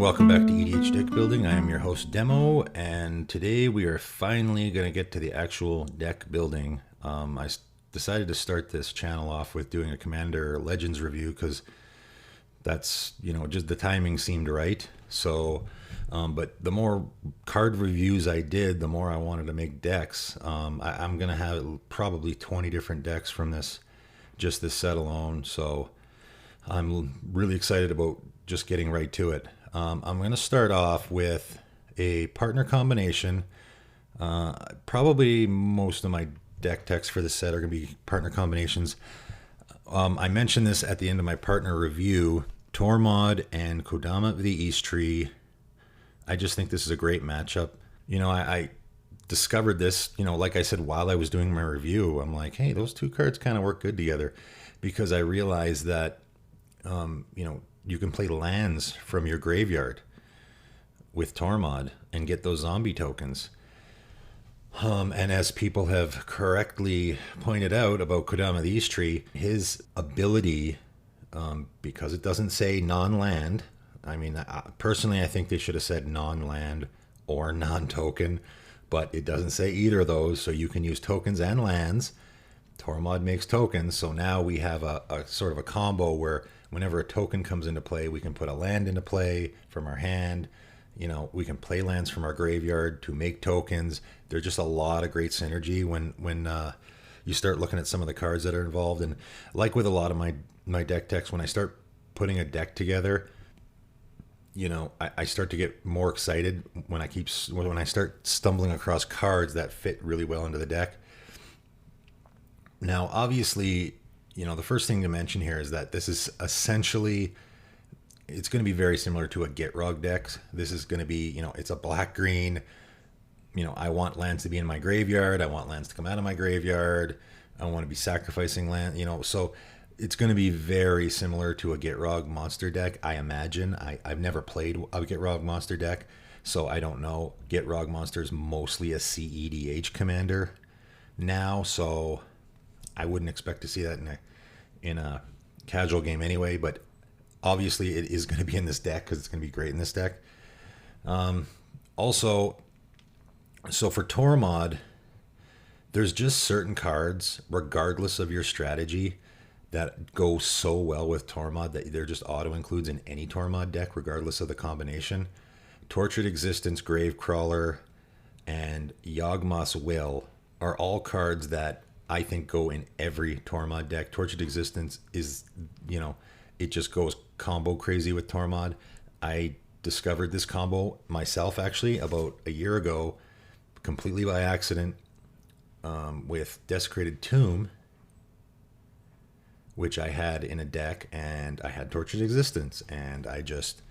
welcome back to EDH Deck Building. I am your host Demo, and today we are finally going to get to the actual deck building. Decided to start this channel off with doing a Commander Legends review because that's, just the timing seemed right. So, but the more card reviews I did, the more I wanted to make decks. I'm going to have probably 20 different decks from this set alone. So I'm really excited about just getting right to it. I'm going to start off with a partner combination. Probably most of my deck techs for this set are going to be partner combinations. I mentioned this at the end of my partner review. Tormod and Kodama of the East Tree. I just think this is a great matchup. I discovered this, like I said, while I was doing my review. I'm like, hey, those two cards kind of work good together, because I realized that, you can play lands from your graveyard with Tormod and get those zombie tokens. And as people have correctly pointed out about Kodama the East Tree, his ability, because it doesn't say non-land, personally I think they should have said non-land or non-token, but it doesn't say either of those, so you can use tokens and lands. Tormod makes tokens, so now we have a sort of a combo where whenever a token comes into play, we can put a land into play from our hand. We can play lands from our graveyard to make tokens. There's just a lot of great synergy when you start looking at some of the cards that are involved. And like with a lot of my deck techs, when I start putting a deck together, I start to get more excited when I start stumbling across cards that fit really well into the deck. Now, obviously, the first thing to mention here is that this is essentially, it's going to be very similar to a Gitrog deck. This is going to be, it's a black-green, I want lands to be in my graveyard. I want lands to come out of my graveyard. I want to be sacrificing land, so it's going to be very similar to a Gitrog monster deck, I imagine. I've never played a Gitrog monster deck, so I don't know. Gitrog monster is mostly a CEDH commander now, so I wouldn't expect to see that in a casual game anyway, but obviously it is going to be in this deck because it's going to be great in this deck. Also, so for Tormod, there's just certain cards, regardless of your strategy, that go so well with Tormod that they're just auto-includes in any Tormod deck, regardless of the combination. Tortured Existence, Gravecrawler, and Yawgmoth's Will are all cards that I think go in every Tormod deck. Tortured Existence is, it just goes combo crazy with Tormod. I discovered this combo myself actually about a year ago, completely by accident, with Desecrated Tomb, which I had in a deck, and I had Tortured Existence, and I just,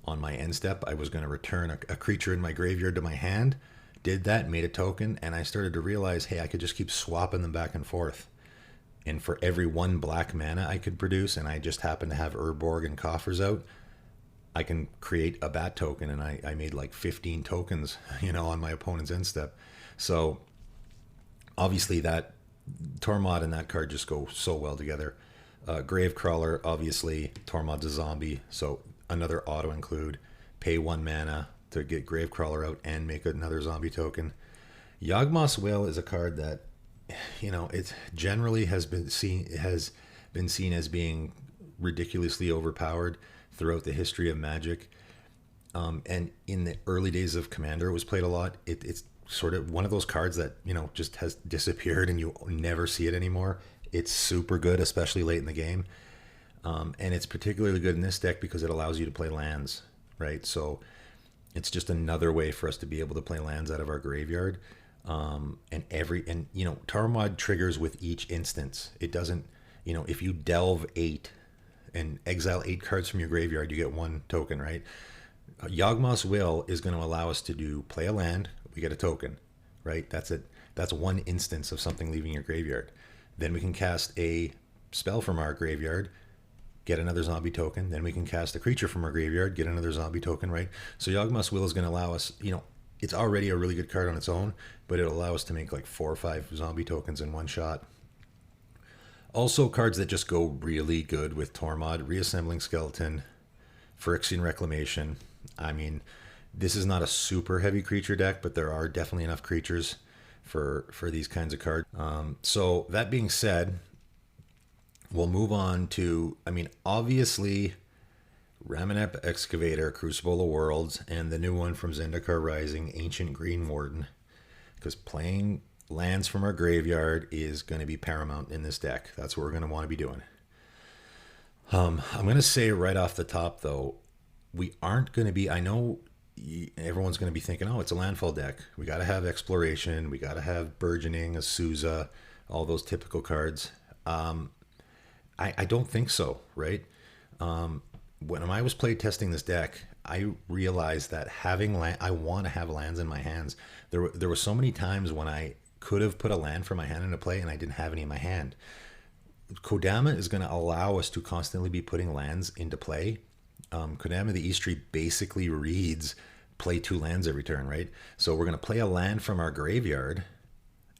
on my end step, I was going to return a creature in my graveyard to my hand. Did that, made a token, and I started to realize, hey, I could just keep swapping them back and forth. And for every one black mana I could produce, and I just happened to have Urborg and Coffers out, I can create a bat token, and I made like 15 tokens, on my opponent's end step. So obviously that Tormod and that card just go so well together. Gravecrawler, obviously, Tormod's a zombie, so another auto include. Pay 1 mana to get Gravecrawler out and make another zombie token. Yawgmoth's Will is a card that, it generally has been seen as being ridiculously overpowered throughout the history of Magic. And in the early days of Commander, it was played a lot. It's sort of one of those cards that, just has disappeared and you never see it anymore. It's super good, especially late in the game. And it's particularly good in this deck because it allows you to play lands, right? So it's just another way for us to be able to play lands out of our graveyard. Tormod triggers with each instance. It doesn't, if you delve 8 and exile 8 cards from your graveyard, you get 1 token, right? Yawgmoth's Will is going to allow us to play a land, we get a token, right? That's it. That's 1 instance of something leaving your graveyard. Then we can cast a spell from our graveyard, get another zombie token. Then we can cast a creature from our graveyard, get another zombie token, right? So Yawgmoth's Will is going to allow us, it's already a really good card on its own, but it'll allow us to make like 4 or 5 zombie tokens in one shot. Also, cards that just go really good with Tormod: Reassembling Skeleton, Phyrexian Reclamation, I mean, this is not a super heavy creature deck, but there are definitely enough creatures for these kinds of cards. So that being said, we'll move on to, I mean, obviously, Ramanep Excavator, Crucible of Worlds, and the new one from Zendikar Rising, Ancient Green Warden. Because playing lands from our graveyard is going to be paramount in this deck. That's what we're going to want to be doing. I'm going to say right off the top, though, we aren't going to be, I know everyone's going to be thinking, oh, it's a landfall deck. We got to have Exploration. We got to have Burgeoning, Azusa, all those typical cards. I don't think so, right? When I was play testing this deck, I realized that having land, I want to have lands in my hands. There were so many times when I could have put a land from my hand into play and I didn't have any in my hand. Kodama is going to allow us to constantly be putting lands into play. Kodama the East Tree basically reads play 2 lands every turn, right? So we're going to play a land from our graveyard,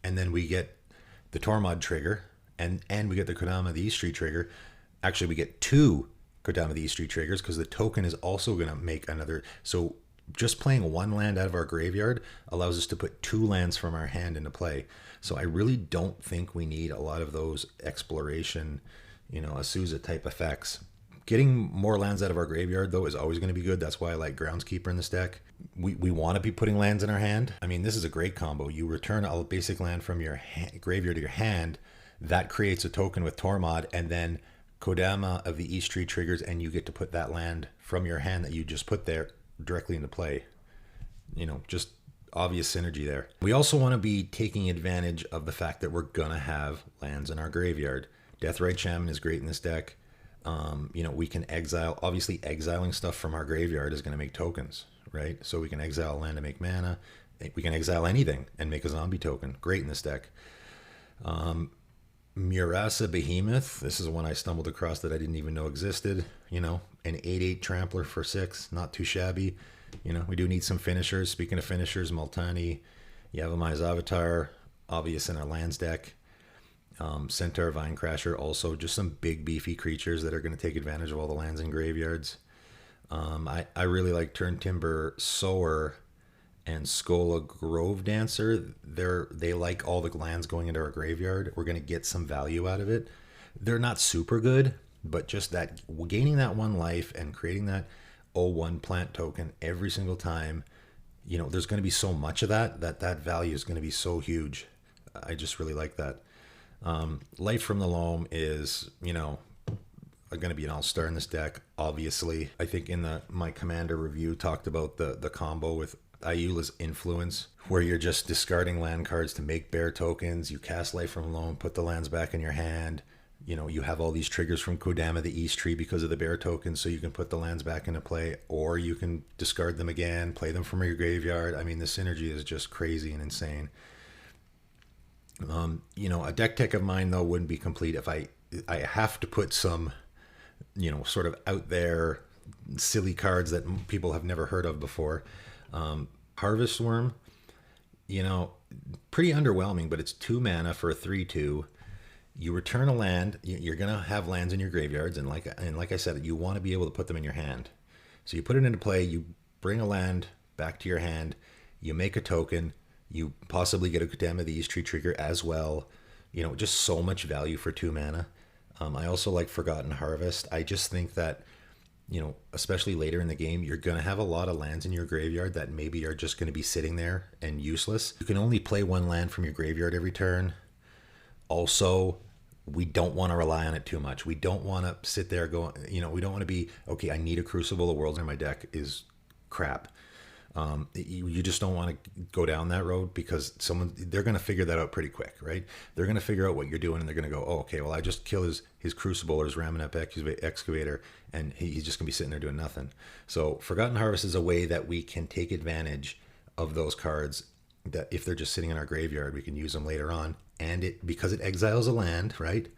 and then we get the Tormod trigger, and we get the Kodama the East Tree trigger. Actually, we get 2 Kodama the East Tree triggers because the token is also going to make another. So just playing 1 land out of our graveyard allows us to put 2 lands from our hand into play. So I really don't think we need a lot of those Exploration, Azusa type effects. Getting more lands out of our graveyard, though, is always going to be good. That's why I like Groundskeeper in this deck. We want to be putting lands in our hand. I mean, this is a great combo. You return a basic land from your graveyard to your hand. That creates a token with Tormod, and then Kodama of the East Tree triggers, and you get to put that land from your hand that you just put there directly into play. Just obvious synergy there. We also want to be taking advantage of the fact that we're going to have lands in our graveyard. Deathrite Shaman is great in this deck. We can exile, obviously exiling stuff from our graveyard is going to make tokens, right? So we can exile land to make mana. We can exile anything and make a zombie token. Great in this deck. Murasa Behemoth. This is one I stumbled across that I didn't even know existed. An 8/8 trampler for 6. Not too shabby. We do need some finishers. Speaking of finishers, Multani, Yavimai's Avatar, obvious in our lands deck. Centaur, Vinecrasher, also just some big beefy creatures that are going to take advantage of all the lands in graveyards. I really like Turntimber Sower and Skola Grove Dancer. They like all the lands going into our graveyard. We're going to get some value out of it. They're not super good, but just that gaining that 1 life and creating that 0/1 plant token every single time, there's going to be so much of that value is going to be so huge. I just really like that. Life from the Loam is, going to be an all-star in this deck, obviously. I think in my Commander review talked about the combo with Ayula's Influence, where you're just discarding land cards to make bear tokens. You cast Life from the Loam, put the lands back in your hand. You have all these triggers from Kodama the East Tree because of the bear tokens, so you can put the lands back into play, or you can discard them again, play them from your graveyard. I mean, the synergy is just crazy and insane. A deck tech of mine, though, wouldn't be complete if I have to put some, sort of out there silly cards that people have never heard of before. Harvest Worm, pretty underwhelming, but it's 2 mana for a 3/2. You return a land. You're gonna have lands in your graveyards, and like I said, you want to be able to put them in your hand. So you put it into play. You bring a land back to your hand. You make a token. You possibly get a Kodama the East Tree trigger as well. Just so much value for 2 mana. I also like Forgotten Harvest. I just think that, especially later in the game, you're going to have a lot of lands in your graveyard that maybe are just going to be sitting there and useless. You can only play 1 land from your graveyard every turn. Also, we don't want to rely on it too much. We don't want to sit there going, we don't want to be, okay, I need a Crucible of Worlds in my deck is crap. You just don't want to go down that road because they're going to figure that out pretty quick, right? They're going to figure out what you're doing and they're going to go, oh, okay, well, I just kill his Crucible or his Ramanep Excavator and he's just going to be sitting there doing nothing. So Forgotten Harvest is a way that we can take advantage of those cards that if they're just sitting in our graveyard, we can use them later on. And because it exiles a land, right,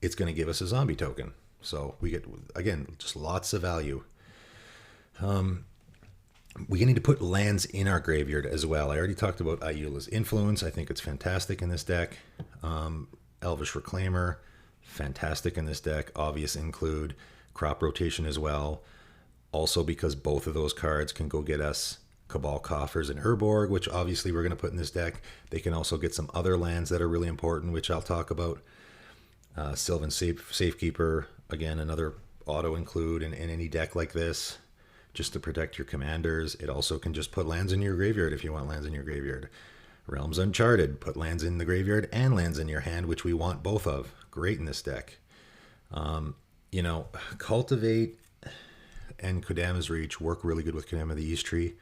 it's going to give us a zombie token. So we get, again, just lots of value. We need to put lands in our graveyard as well. I already talked about Ayula's Influence. I think it's fantastic in this deck. Elvish Reclaimer, fantastic in this deck. Obvious include. Crop Rotation as well. Also, because both of those cards can go get us Cabal Coffers and Urborg, which obviously we're going to put in this deck. They can also get some other lands that are really important, which I'll talk about. Sylvan Safekeeper, again, another auto include in any deck like this, just to protect your commanders. It also can just put lands in your graveyard if you want lands in your graveyard. Realms Uncharted, put lands in the graveyard and lands in your hand, which we want both of. Great in this deck. Cultivate and Kodama's Reach work really good with Kodama the East Tree,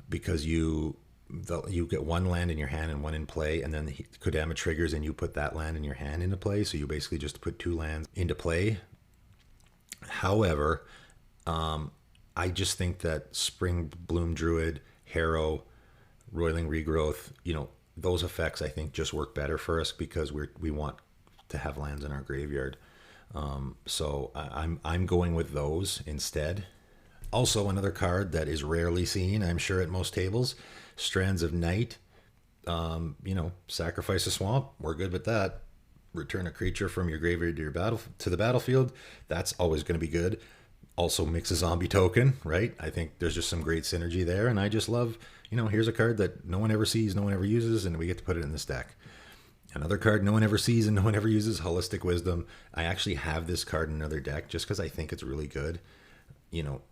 because you get one land in your hand and one in play, and then the Kodama triggers and you put that land in your hand into play. So you basically just put 2 lands into play. However, I just think that Spring Bloom Druid, Harrow, Roiling Regrowth, those effects I think just work better for us because we want to have lands in our graveyard. So I'm going with those instead. Also, another card that is rarely seen, I'm sure, at most tables, Strands of Night. Sacrifice a swamp. We're good with that. Return a creature from your graveyard to the battlefield. That's always going to be good. Also mix a zombie token, right? I think there's just some great synergy there, and I just love, here's a card that no one ever sees, no one ever uses, and we get to put it in this deck. Another card no one ever sees and no one ever uses, Holistic Wisdom. I actually have this card in another deck just because I think it's really good.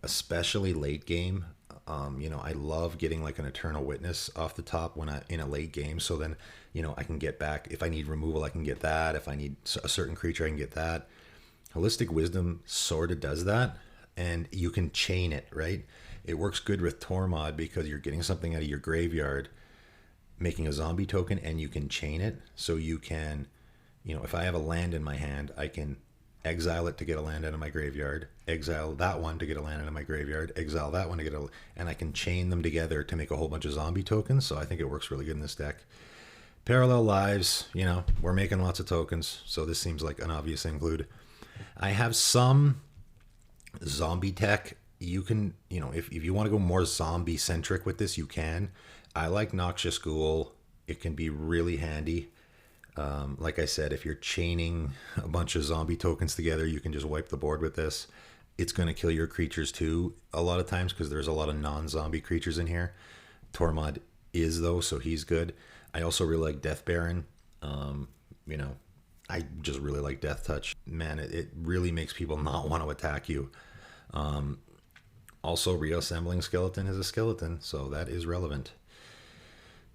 Especially late game. I love getting like an Eternal Witness off the top in a late game. So then, I can get back. If I need removal, I can get that. If I need a certain creature, I can get that. Holistic Wisdom sort of does that. And you can chain it, right? It works good with Tormod because you're getting something out of your graveyard, making a zombie token, and you can chain it. So you can, if I have a land in my hand, I can exile it to get a land out of my graveyard, exile that one to get a land out of my graveyard, exile that one to get and I can chain them together to make a whole bunch of zombie tokens. So I think it works really good in this deck. Parallel Lives, we're making lots of tokens, so this seems like an obvious include. I have some zombie tech. You can, if you want to go more zombie centric with this, you can. I like Noxious Ghoul. It can be really handy. Like I said, if you're chaining a bunch of zombie tokens together, you can just wipe the board with this. It's going to kill your creatures too a lot of times because there's a lot of non-zombie creatures in here. Tormod is, though, so he's good. I also really like Death Baron. I just really like Death Touch. Man, it really makes people not want to attack you. Also, Reassembling Skeleton is a skeleton, so that is relevant.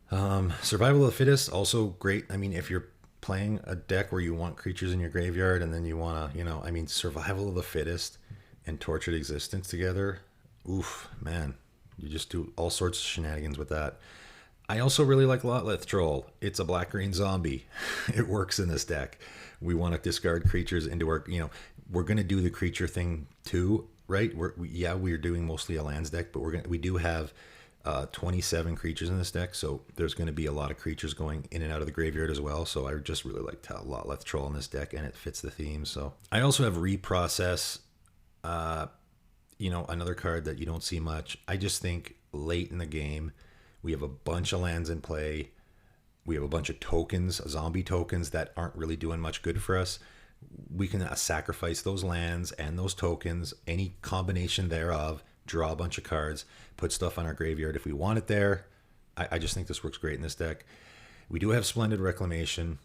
Survival of the Fittest, also great. I mean, if you're playing a deck where you want creatures in your graveyard and then you want to, Survival of the Fittest and Tortured Existence together, oof, man, you just do all sorts of shenanigans with that. I also really like Lotleth Troll. It's a black-green zombie. It works in this deck. We want to discard creatures into our, we're going to do the creature thing too, right? We're doing mostly a lands deck, but we do have 27 creatures in this deck, so there's going to be a lot of creatures going in and out of the graveyard as well. So I just really like Lotleth Troll in this deck, and it fits the theme. So I also have Reprocess, another card that you don't see much. I just think late in the game, we have a bunch of lands in play. We have a bunch of tokens, zombie tokens that aren't really doing much good for us. We can sacrifice those lands and those tokens, any combination thereof, draw a bunch of cards, put stuff on our graveyard if we want it there. I just think this works great in this deck. We do have Splendid Reclamation.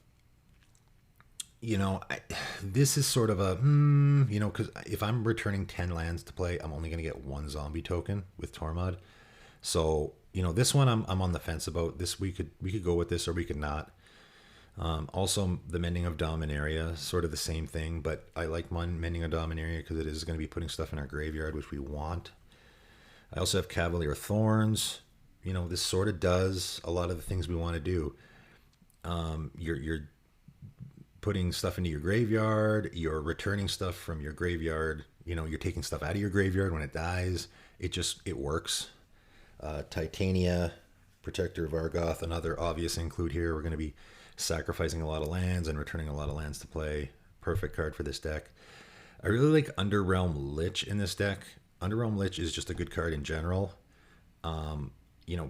This is sort of a, because if I'm returning 10 lands to play, I'm only going to get one zombie token with Tormod. So, this one I'm on the fence about. This we could go with this or we could not. Also, the Mending of Dominaria, sort of the same thing, but I like Mending of Dominaria because it is going to be putting stuff in our graveyard, which we want. I also have Cavalier Thorns. This sort of does a lot of the things we want to do. You're putting stuff into your graveyard. You're returning stuff from your graveyard. You're taking stuff out of your graveyard when it dies. It works. Titania, Protector of Argoth, another obvious include here. We're going to be sacrificing a lot of lands and returning a lot of lands to play. Perfect card for this deck. I really like Underrealm Lich in this deck. Underrealm Lich is just a good card in general.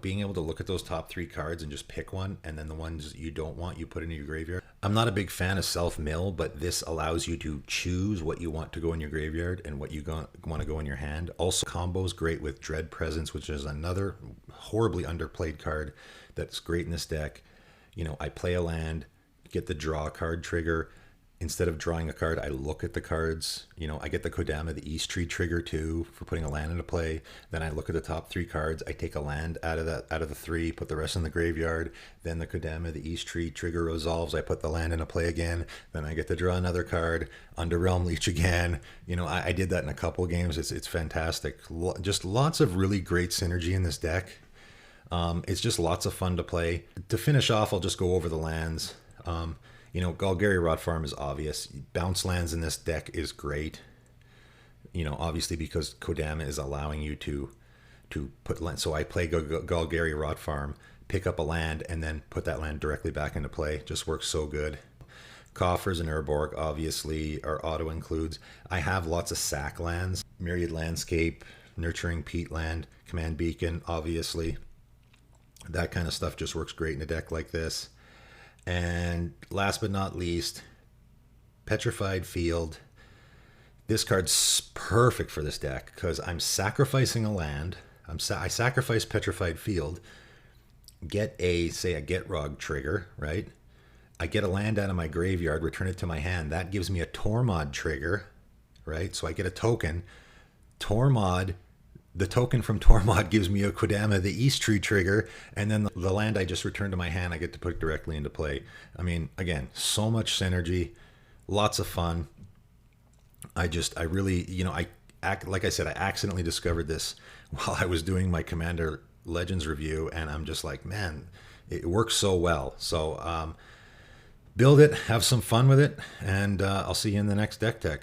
being able to look at those top 3 cards and just pick one, and then the ones you don't want, you put into your graveyard. I'm not a big fan of self-mill, but this allows you to choose what you want to go in your graveyard and what you want to go in your hand. Also, combos great with Dread Presence, which is another horribly underplayed card that's great in this deck. I play a land, get the draw card trigger. Instead of drawing a card, I look at the cards. I get the Kodama, the East Tree trigger too for putting a land into play. Then I look at the top 3 cards. I take a land out of the 3, put the rest in the graveyard. Then the Kodama, the East Tree trigger resolves. I put the land into play again. Then I get to draw another card, Under Realm Leech again. I did that in a couple of games. It's fantastic. Just lots of really great synergy in this deck. It's just lots of fun to play. To finish off, I'll just go over the lands. Golgari Rot Farm is obvious. Bounce lands in this deck is great. Obviously because Kodama is allowing you to put land. So I play Golgari Rot Farm, pick up a land, and then put that land directly back into play. Just works so good. Coffers and Urborg obviously are auto includes. I have lots of sack lands. Myriad Landscape, Nurturing Peatland, Command Beacon, obviously. That kind of stuff just works great in a deck like this. And last but not least, Petrified Field. This card's perfect for this deck because I'm sacrificing a land. I sacrifice Petrified Field, get a Get-Rog trigger, right? I get a land out of my graveyard, return it to my hand. That gives me a Tormod trigger, right? So I get a token. The token from Tormod gives me a Kodama, the East Tree trigger, and then the land I just returned to my hand, I get to put directly into play. Again, so much synergy, lots of fun. I really, like I said, I accidentally discovered this while I was doing my Commander Legends review, and I'm just like, man, it works so well. So build it, have some fun with it, and I'll see you in the next Deck Tech.